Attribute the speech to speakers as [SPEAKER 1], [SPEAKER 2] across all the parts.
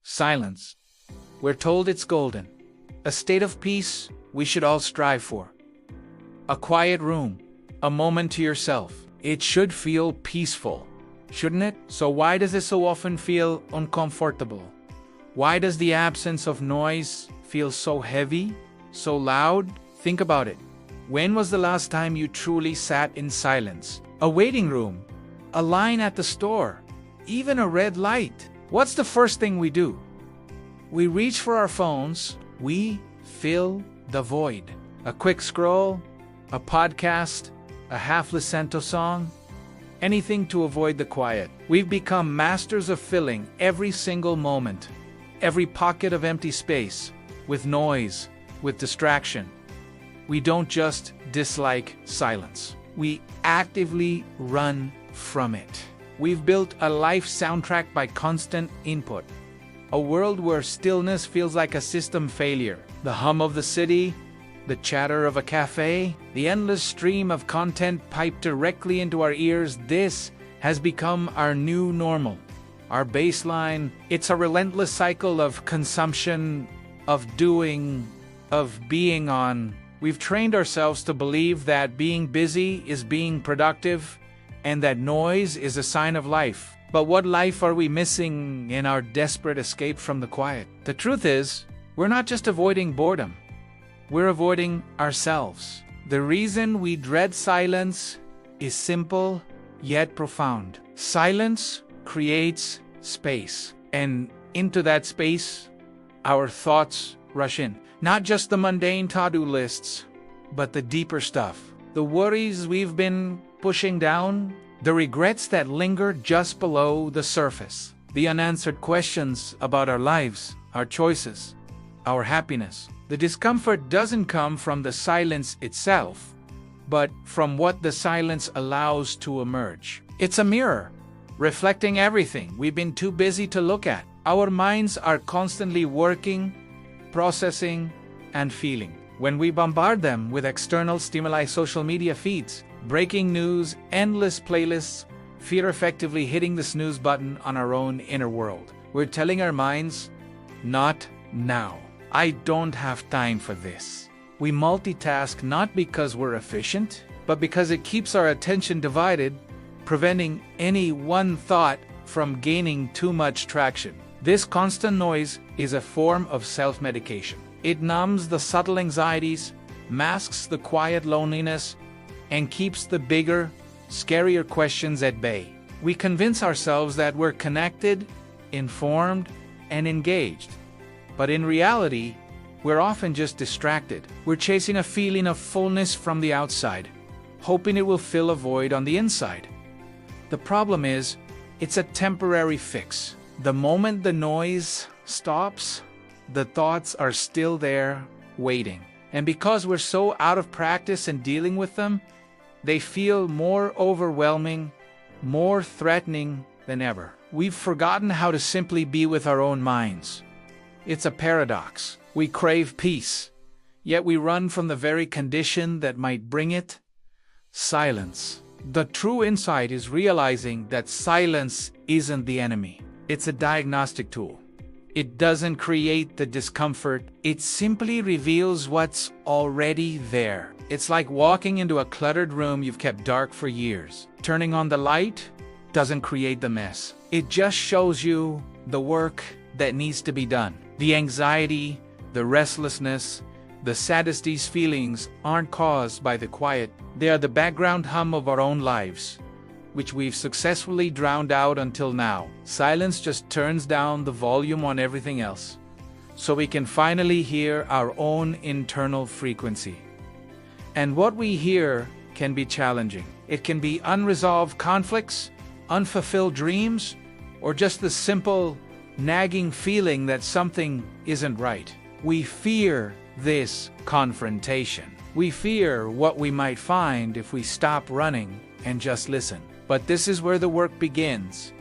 [SPEAKER 1] Silence. We're told it's golden. A state of peace we should all strive for. A quiet room. A moment to yourself. It should feel peaceful, shouldn't it? So why does it so often feel uncomfortable? Why does the absence of noise feel so heavy, so loud? Think about it. When was the last time you truly sat in silence? A waiting room, a line at the store, even a red light. What's the first thing we do? We reach for our phones. We fill the void. A quick scroll, a podcast, a half-Licento song, anything to avoid the quiet. We've become masters of filling every single moment, every pocket of empty space, with noise, with distraction. We don't just dislike silence. We actively run from it. We've built a life soundtrack by constant input. A world where stillness feels like a system failure. The hum of the city, the chatter of a cafe, the endless stream of content piped directly into our ears. This has become our new normal, our baseline. It's a relentless cycle of consumption, of doing, of being on. We've trained ourselves to believe that being busy is being productive and that noise is a sign of life. But what life are we missing in our desperate escape from the quiet? The truth is, we're not just avoiding boredom. We're avoiding ourselves. The reason we dread silence is simple yet profound. Silence creates space, and into that space, our thoughts rush in. Not just the mundane to-do lists, but the deeper stuff. The worries we've been pushing down, the regrets that linger just below the surface, the unanswered questions about our lives, our choices, our happiness. The discomfort doesn't come from the silence itself, but from what the silence allows to emerge. It's a mirror, reflecting everything we've been too busy to look at. Our minds are constantly working, processing, and feeling. When we bombard them with external stimuli, social media feeds, breaking news, endless playlists, fear effectively hitting the snooze button on our own inner world. We're telling our minds, not now. I don't have time for this. We multitask not because we're efficient, but because it keeps our attention divided, preventing any one thought from gaining too much traction. This constant noise is a form of self-medication. It numbs the subtle anxieties, masks the quiet loneliness, and keeps the bigger, scarier questions at bay. We convince ourselves that we're connected, informed, and engaged. But in reality, we're often just distracted. We're chasing a feeling of fullness from the outside, hoping it will fill a void on the inside. The problem is, it's a temporary fix. The moment the noise stops, the thoughts are still there, waiting. And because we're so out of practice in dealing with them, they feel more overwhelming, more threatening than ever. We've forgotten how to simply be with our own minds. It's a paradox. We crave peace, yet we run from the very condition that might bring it: silence. The true insight is realizing that silence isn't the enemy. It's a diagnostic tool. It doesn't create the discomfort. It simply reveals what's already there. It's like walking into a cluttered room you've kept dark for years. Turning on the light doesn't create the mess. It just shows you the work that needs to be done. The anxiety, the restlessness, the saddest these feelings aren't caused by the quiet. They are the background hum of our own lives, which we've successfully drowned out until now. Silence just turns down the volume on everything else, so we can finally hear our own internal frequency. And what we hear can be challenging. It can be unresolved conflicts, unfulfilled dreams, or just the simple, nagging feeling that something isn't right. We fear this confrontation. We fear what we might find if we stop running and just listen. But this is where the work begins.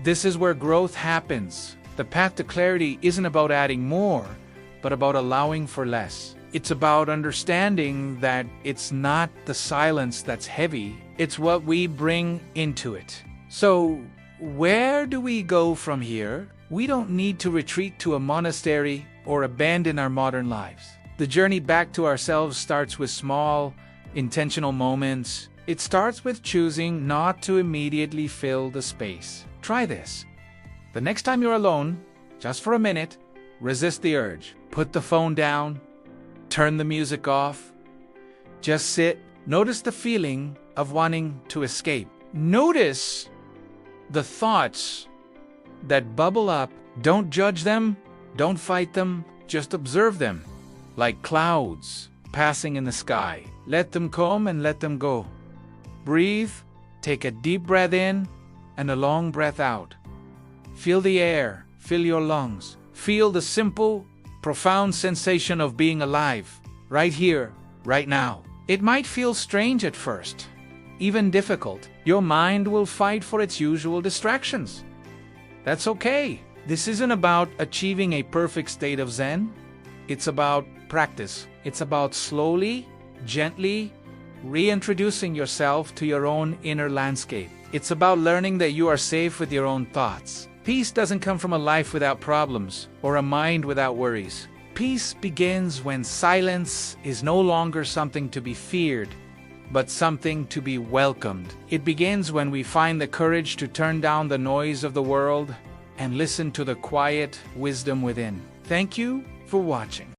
[SPEAKER 1] This is where growth happens. The path to clarity isn't about adding more, but about allowing for less. It's about understanding that it's not the silence that's heavy, it's what we bring into it. So, where do we go from here? We don't need to retreat to a monastery or abandon our modern lives. The journey back to ourselves starts with small, intentional moments. It starts with choosing not to immediately fill the space. Try this. The next time you're alone, just for a minute, resist the urge. Put the phone down. Turn the music off. Just sit. Notice the feeling of wanting to escape. Notice the thoughts that bubble up. Don't judge them. Don't fight them. Just observe them. Like clouds passing in the sky. Let them come and let them go. Breathe. Take a deep breath in and a long breath out. Feel the air. Fill your lungs. Feel the simple, profound sensation of being alive. Right here, right now. It might feel strange at first, even difficult. Your mind will fight for its usual distractions. That's okay. This isn't about achieving a perfect state of Zen. It's about practice. It's about slowly, gently reintroducing yourself to your own inner landscape. It's about learning that you are safe with your own thoughts. Peace doesn't come from a life without problems or a mind without worries. Peace begins when silence is no longer something to be feared, but something to be welcomed. It begins when we find the courage to turn down the noise of the world and listen to the quiet wisdom within. Thank you for watching.